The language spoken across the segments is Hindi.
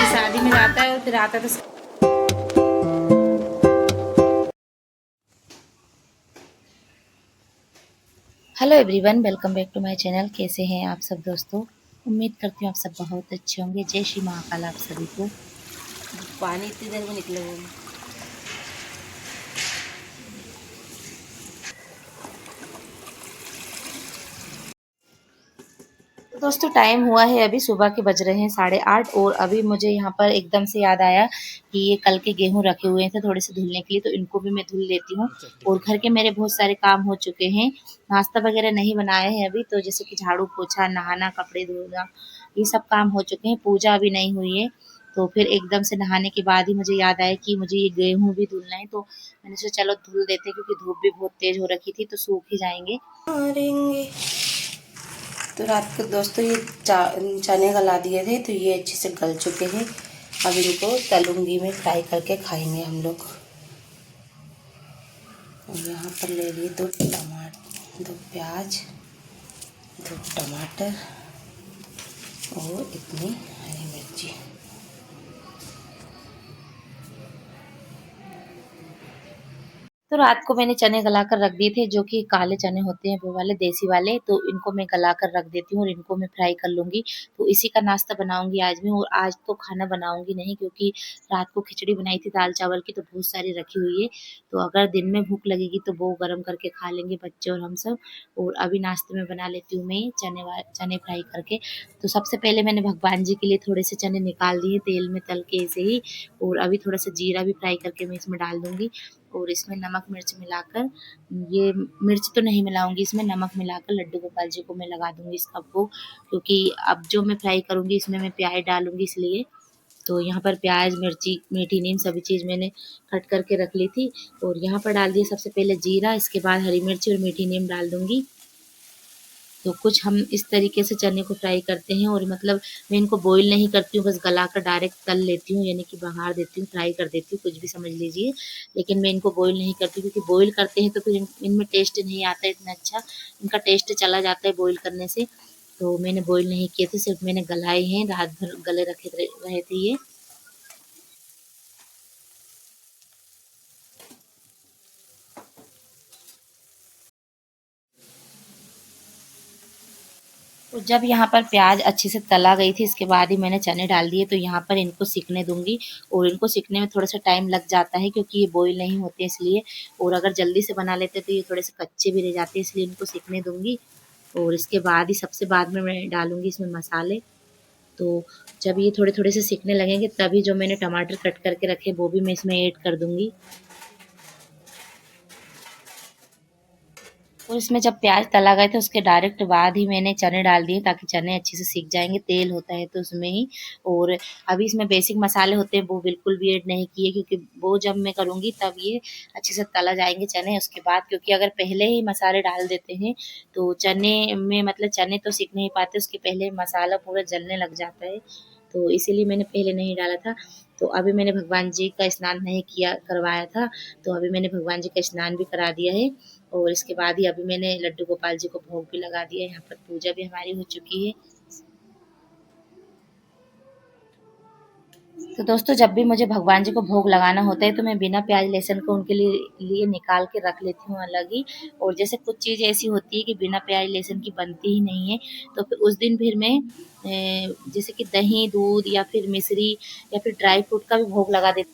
शादी में जाता है और फिर आता है तो hello everyone, welcome back to my channel. कैसे हैं आप सब दोस्तों? उम्मीद करती हूँ आप सब बहुत अच्छे होंगे। जय श्री महाकाल आप सभी को। पानी इतनी देर में निकले हुए। तो दोस्तों टाइम हुआ है, अभी सुबह के बज रहे हैं 8:30 और अभी मुझे यहाँ पर एकदम से याद आया कि ये कल के गेहूं रखे हुए थे थोड़े से धुलने के लिए, तो इनको भी मैं धुल लेती हूँ। और घर के मेरे बहुत सारे काम हो चुके हैं। नाश्ता वगैरह नहीं बनाया है अभी, तो जैसे कि झाड़ू पोछा, नहाना, कपड़े धोना, ये सब काम हो चुके हैं। पूजा अभी नहीं हुई है। तो फिर एकदम से नहाने के बाद ही मुझे याद आया कि मुझे ये गेहूं भी धुलना है, तो मैंने सोचा चलो धुल देते, क्योंकि धूप भी बहुत तेज हो रखी थी तो सूख ही जाएंगे। तो रात को दोस्तों ये चने गला दिए थे, तो ये अच्छे से गल चुके हैं। अब इनको तलूंगी में, फ्राई करके खाएंगे हम लोग। और यहाँ पर ले लिए 2 प्याज, 2 टमाटर और इतनी हरी मिर्ची। तो रात को मैंने चने गला कर रख दिए थे, जो कि काले चने होते हैं, वो वाले देसी वाले। तो इनको मैं गला कर रख देती हूँ और इनको मैं फ्राई कर लूँगी। तो इसी का नाश्ता बनाऊँगी आज मैं। और आज तो खाना बनाऊँगी नहीं, क्योंकि रात को खिचड़ी बनाई थी दाल चावल की, तो बहुत सारी रखी हुई है। तो अगर दिन में भूख लगेगी तो वो गरम करके खा लेंगे बच्चे और हम सब। और अभी नाश्ते में बना लेती हूँ मैं चने फ्राई करके। तो सबसे पहले मैंने भगवान जी के लिए थोड़े से चने निकाल दिए तेल में तल के ऐसे ही। और अभी थोड़ा सा जीरा भी फ्राई करके मैं इसमें डाल दूँगी। और इसमें नमक मिर्च मिलाकर, ये मिर्च तो नहीं मिलाऊंगी, इसमें नमक मिलाकर लड्डू गोपाल जी को मैं लगा दूंगी इस कप को। क्योंकि अब जो मैं फ्राई करूंगी इसमें मैं प्याज डालूंगी, इसलिए। तो यहाँ पर प्याज, मिर्ची, मीठी नीम सभी चीज़ मैंने कट करके रख ली थी। और यहाँ पर डाल दिया सबसे पहले जीरा, इसके बाद हरी मिर्ची और मीठी नीम डाल दूंगी। तो कुछ हम इस तरीके से चने को फ्राई करते हैं। और मतलब मैं इनको बॉईल नहीं करती हूँ, बस गला कर डायरेक्ट तल लेती हूँ, यानी कि बघार देती हूँ, फ्राई कर देती हूँ, कुछ भी समझ लीजिए। लेकिन मैं इनको बॉईल नहीं करती, क्योंकि बॉईल करते हैं तो फिर इनमें टेस्ट नहीं आता है इतना अच्छा। इनका टेस्ट चला जाता है बॉईल करने से। तो मैंने बॉईल नहीं किए थे, सिर्फ मैंने गलाए हैं, रात भर गले रखे रहे थे ये। तो जब यहाँ पर प्याज अच्छे से तला गई थी, इसके बाद ही मैंने चने डाल दिए। तो यहाँ पर इनको सिकने दूंगी। और इनको सिकने में थोड़ा सा टाइम लग जाता है, क्योंकि ये बॉईल नहीं होते इसलिए। और अगर जल्दी से बना लेते तो ये थोड़े से कच्चे भी रह जाते हैं, इसलिए इनको सिकने दूंगी। और इसके बाद ही सबसे बाद में मैं डालूंगी इसमें मसाले। तो जब ये थोड़े थोड़े से सिकने लगेंगे, तभी जो मैंने टमाटर कट करके रखे वो भी मैं इसमें ऐड कर दूंगी। और इसमें जब प्याज तला गए थे, उसके डायरेक्ट बाद ही मैंने चने डाल दिए, ताकि चने अच्छे से सीख जाएंगे, तेल होता है तो उसमें ही। और अभी इसमें बेसिक मसाले होते हैं, वो बिल्कुल भी ऐड नहीं किए, क्योंकि वो जब मैं करूँगी तब ये अच्छे से तला जाएंगे चने उसके बाद। क्योंकि अगर पहले ही मसाले डाल देते हैं तो चने में, मतलब चने तो सीख नहीं पाते, उसके पहले मसाला पूरा जलने लग जाता है। तो इसीलिए मैंने पहले नहीं डाला था। तो अभी मैंने भगवान जी का स्नान नहीं किया, करवाया था। तो अभी मैंने भगवान जी का स्नान भी करा दिया है। और इसके बाद ही अभी मैंने लड्डू गोपाल जी को भोग भी लगा दिया। यहाँ पर पूजा भी हमारी हो चुकी है। तो दोस्तों जब भी मुझे भगवान जी को भोग लगाना होता है, तो मैं बिना प्याज लहसुन को उनके लिए निकाल के रख लेती हूँ अलग ही। और जैसे कुछ चीज़ ऐसी होती है कि बिना प्याज लहसुन की बनती ही नहीं है, तो फिर उस दिन फिर मैं जैसे कि दही, दूध या फिर मिश्री या फिर ड्राई फ्रूट का भी भोग लगा देती,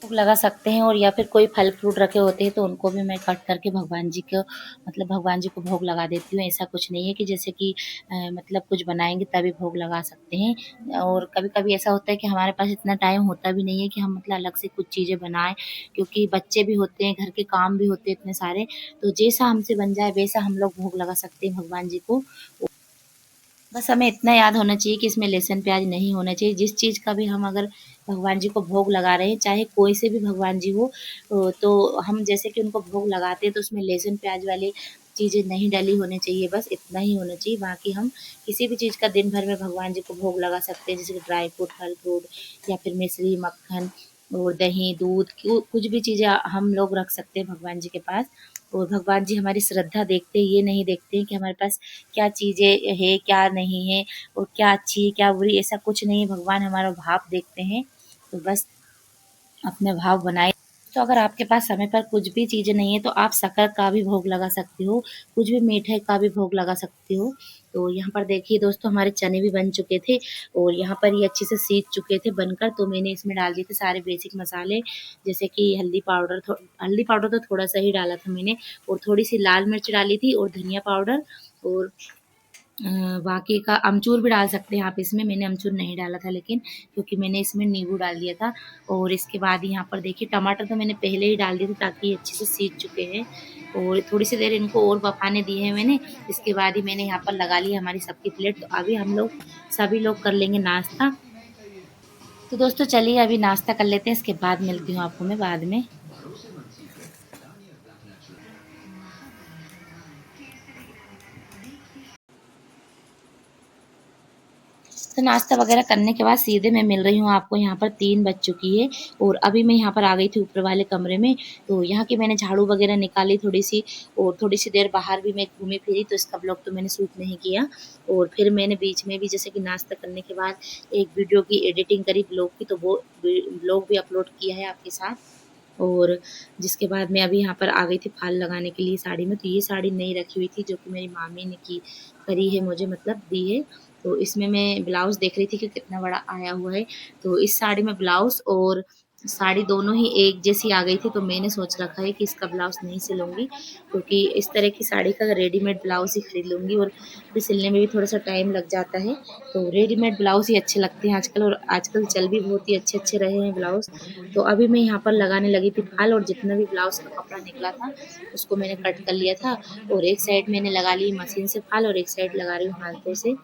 भोग लगा सकते हैं। और या फिर कोई फल फ्रूट रखे होते हैं तो उनको भी मैं कट करके भगवान जी को, मतलब भगवान जी को भोग लगा देती हूँ। ऐसा कुछ नहीं है कि जैसे कि मतलब कुछ बनाएंगे तभी भोग लगा सकते हैं। और कभी कभी ऐसा होता है कि हमारे पास इतना टाइम होता भी नहीं है कि हम मतलब अलग से कुछ चीज़ें बनाएं, क्योंकि बच्चे भी होते हैं, घर के काम भी होते हैं इतने सारे। तो जैसा हमसे बन जाए वैसा हम लोग भोग लगा सकते हैं भगवान जी को। बस हमें इतना याद होना चाहिए कि इसमें लहसुन प्याज नहीं होना चाहिए। जिस चीज़ का भी हम अगर भगवान जी को भोग लगा रहे हैं, चाहे कोई से भी भगवान जी हो, तो हम जैसे कि उनको भोग लगाते हैं तो उसमें लहसुन प्याज वाली चीज़ें नहीं डली होनी चाहिए, बस इतना ही होना चाहिए। बाकी हम किसी भी चीज़ का दिन भर में भगवान जी को भोग लगा सकते हैं, जैसे कि ड्राई फ्रूट, फल फ्रूट या फिर मिश्री, मक्खन और दही, दूध, कुछ भी चीज़ें हम लोग रख सकते हैं भगवान जी के पास। और भगवान जी हमारी श्रद्धा देखते हैं, ये नहीं देखते हैं कि हमारे पास क्या चीज़ें है, क्या नहीं है और क्या अच्छी है, क्या बुरी, ऐसा कुछ नहीं है। भगवान हमारा भाव देखते हैं, तो बस अपने भाव बनाए। तो अगर आपके पास समय पर कुछ भी चीज़ें नहीं है तो आप शक्कर का भी भोग लगा सकती हो, कुछ भी मीठे का भी भोग लगा सकती हो। तो यहाँ पर देखिए दोस्तों, हमारे चने भी बन चुके थे और यहाँ पर ये अच्छे से सीज चुके थे बनकर। तो मैंने इसमें डाल दिए थे सारे बेसिक मसाले, जैसे कि हल्दी पाउडर तो थोड़ा सा ही डाला था मैंने, और थोड़ी सी लाल मिर्च डाली थी और धनिया पाउडर, और बाकी का अमचूर भी डाल सकते हैं आप इसमें। मैंने अमचूर नहीं डाला था लेकिन, क्योंकि मैंने इसमें नींबू डाल दिया था। और इसके बाद यहाँ पर देखिए टमाटर तो मैंने पहले ही डाल दिए थे ताकि ये अच्छे से सीज चुके हैं, और थोड़ी सी देर इनको और पकाने दिए हैं मैंने। इसके बाद ही मैंने यहाँ पर लगा ली हमारी सबकी प्लेट। तो अभी हम लोग सभी लोग कर लेंगे नाश्ता। तो दोस्तों चलिए अभी नाश्ता कर लेते हैं, इसके बाद मिलती हूँ आपको मैं बाद में। तो नाश्ता वगैरह करने के बाद सीधे मैं मिल रही हूँ आपको, यहाँ पर 3 बज चुकी है और अभी मैं यहाँ पर आ गई थी ऊपर वाले कमरे में। तो यहाँ की मैंने झाड़ू वगैरह निकाली थोड़ी-सी, और थोड़ी-सी देर बाहर भी मैं घूमी फिरी, तो इसका ब्लॉग तो मैंने शूट नहीं किया। और फिर मैंने बीच में भी जैसे कि नाश्ता करने के बाद एक वीडियो की एडिटिंग करी ब्लॉग की, तो वो ब्लॉग भी अपलोड किया है आपके साथ। और जिसके बाद मैं अभी यहाँ पर आ गई थी फाल लगाने के लिए साड़ी में। तो ये साड़ी नई रखी हुई थी जो कि मेरी मामी ने की करी है मुझे, मतलब दी है। तो इसमें मैं ब्लाउज़ देख रही थी कि कितना बड़ा आया हुआ है। तो इस साड़ी में ब्लाउज़ और साड़ी दोनों ही एक जैसी आ गई थी, तो मैंने सोच रखा है कि इसका ब्लाउज़ नहीं सिलूँगी, क्योंकि इस तरह की साड़ी का रेडीमेड ब्लाउज़ ही खरीद लूँगी, और फिर सिलने में भी थोड़ा-सा टाइम लग जाता है। तो रेडीमेड ब्लाउज़ ही अच्छे लगते हैं आजकल, और आजकल चल भी बहुत ही अच्छे-अच्छे रहे हैं ब्लाउज़। तो अभी मैं यहाँ पर लगाने लगी थी फाल, और जितना भी ब्लाउज़ का कपड़ा निकला था उसको मैंने कट कर लिया था, और एक साइड मैंने लगा ली मशीन से फाल और एक साइड लगा रही हूँ हाथों से।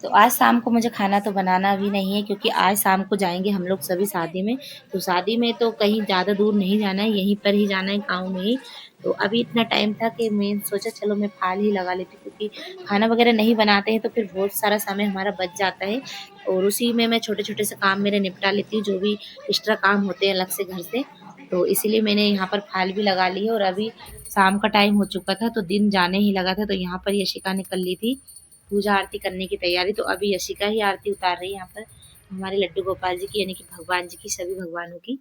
तो आज शाम को मुझे खाना तो बनाना भी नहीं है, क्योंकि आज शाम को जाएँगे हम लोग सभी शादी में। तो शादी में तो कहीं ज़्यादा दूर नहीं जाना है, यहीं पर ही जाना है गाँव में ही। तो अभी इतना टाइम था कि मैं सोचा चलो मैं फाल ही लगा लेती हूँ, क्योंकि खाना वगैरह नहीं बनाते हैं तो फिर बहुत सारा समय हमारा बच जाता है, और उसी में मैं छोटे-छोटे से काम मेरे निपटा लेती हूँ, जो भी एक्स्ट्रा काम होते हैं अलग से घर से। तो इसीलिए मैंने यहाँ पर फाल भी लगा ली है, और अभी शाम का टाइम हो चुका था तो दिन जाने ही लगा था। तो यहाँ पर यशिका ने कर ली थी पूजा आरती करने की तैयारी। तो अभी यशिका ही आरती उतार रही है यहाँ पर हमारे लड्डू गोपाल जी की, यानी कि भगवान जी की, सभी भगवानों की।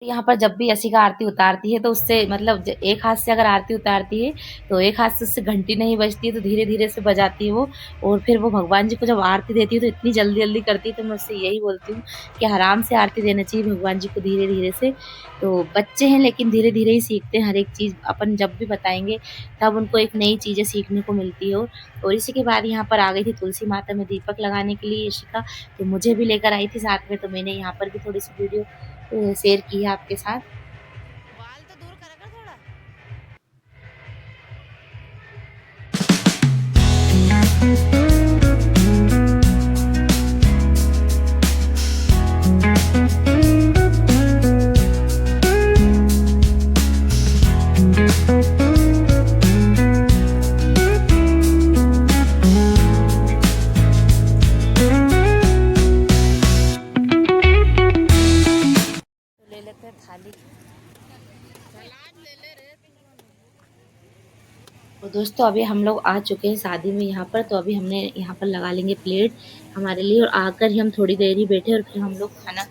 यहाँ पर जब भी यशिका आरती उतारती है तो उससे मतलब एक हाथ से अगर आरती उतारती है तो एक हाथ से उससे घंटी नहीं बजती है, तो धीरे धीरे से बजाती है वो। और फिर वो भगवान जी को जब आरती देती है तो इतनी जल्दी जल्दी करती है, तो मैं उससे यही बोलती हूँ कि आराम से आरती देना चाहिए भगवान जी को, धीरे धीरे से। तो बच्चे हैं लेकिन धीरे धीरे ही सीखते हैं हर एक चीज़, अपन जब भी बताएंगे तब उनको एक नई चीज़ें सीखने को मिलती है। और इसी के बाद यहाँ पर आ गई थी तुलसी माता में दीपक लगाने के लिए यशिका, तो मुझे भी लेकर आई थी साथ में। तो मैंने यहाँ पर भी थोड़ी सी वीडियो शेयर की है आपके साथ। वाल तो दूर करा कर थोड़ा। तो ले लेते हैं थाली। तो दोस्तों अभी हम लोग आ चुके हैं शादी में यहाँ पर। तो अभी हमने यहाँ पर लगा लेंगे प्लेट हमारे लिए, और आकर ही हम थोड़ी देर ही बैठे और फिर हम लोग खाना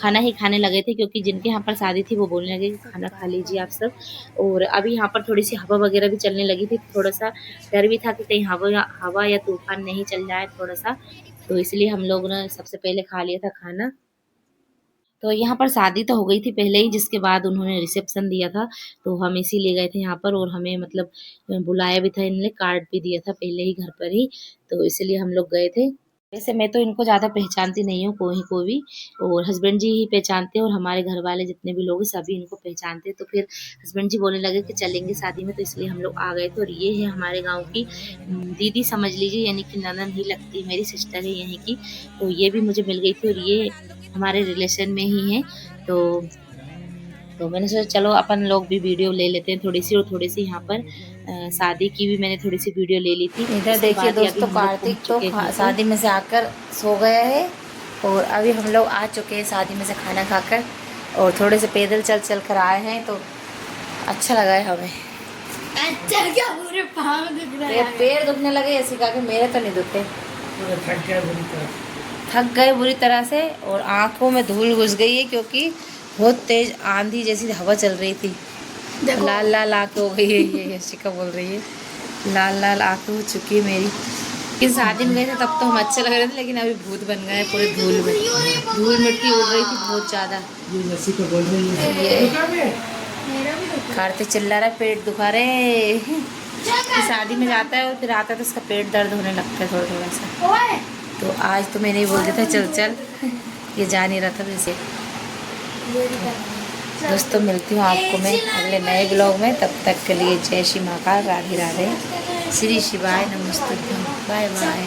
खाना ही खाने लगे थे, क्योंकि जिनके यहाँ पर शादी थी वो बोलने लगे कि खाना खा लीजिए आप सब। और अभी यहाँ पर थोड़ी सी हवा वगैरह भी चलने लगी थी, थोड़ा सा डर भी था कि कहीं हवा या तूफान नहीं चल जाए थोड़ा सा। तो इसलिए हम लोग ने सबसे पहले खा लिया था खाना। तो यहाँ पर शादी तो हो गई थी पहले ही, जिसके बाद उन्होंने रिसेप्शन दिया था, तो हम इसीलिए गए थे यहाँ पर। और हमें मतलब बुलाया भी था इन्होंने, कार्ड भी दिया था पहले ही घर पर ही, तो इसीलिए हम लोग गए थे। वैसे मैं तो इनको ज़्यादा पहचानती नहीं हूँ कोई को भी, और हस्बैंड जी ही पहचानते हैं और हमारे घर वाले जितने भी लोग हैं सभी इनको पहचानते हैं। तो फिर हस्बैंड जी बोलने लगे कि चलेंगे शादी में, तो इसलिए हम लोग आ गए थे। और ये है हमारे गाँव की दीदी समझ लीजिए, यानी कि ननद ही लगती है, मेरी सिस्टर है यहीं की। तो ये भी मुझे मिल गई थी और ये हमारे रिलेशन में ही है। तो मैंने सोचा चलो अपन लोग भी वीडियो ले लेते हैं थोड़ी सी, और थोड़ी सी यहाँ पर शादी की भी मैंने थोड़ी सी वीडियो ले ली थी। इधर उसके देखिए बाद ही अभी दोस्तों, हम लोग कार्तिक पहुँच तो चुके हैं घर पर। शादी में से आकर सो गया है और अभी हम लोग आ चुके हैं शादी में से खाना खाकर, और थोड़े से पैदल चल चल कर आए हैं तो अच्छा लगा है हमें। अच्छा क्या पूरे पाँव दुख रहा ये है। पैर दुखने लगे ऐसे कहा कि मेरे तो नहीं दुखते, थक गए बुरी तरह से, और आंखों में धूल घुस गई है क्योंकि बहुत तेज आंधी जैसी हवा चल रही थी। देखो। लाल लाल आंखें हो गई है, ये यशिका बोल रही है, लाल लाल आंखें हो चुकी है मेरी। कि शादी में गए थे तब तो हम अच्छे लग रहे थे, लेकिन अभी भूत बन गए पूरे धूल में, धूल मिट्टी उड़ रही थी बहुत ज़्यादा। कार्तिक चिल्ला रहा है पेट दुखा रहे। कि शादी में जाता है और फिर आता है तो उसका पेट दर्द होने लगता है थोड़ा थोड़ा सा। तो आज तो मैंने ही बोल दिया था चल चल, ये जा नहीं रहा था वैसे। दोस्तों मिलती हूँ आपको मैं अगले नए ब्लॉग में, तब तक के लिए जय श्री महाकाल, राधे राधे, श्री शिवाय नमस्तुभ्यं, बाय बाय।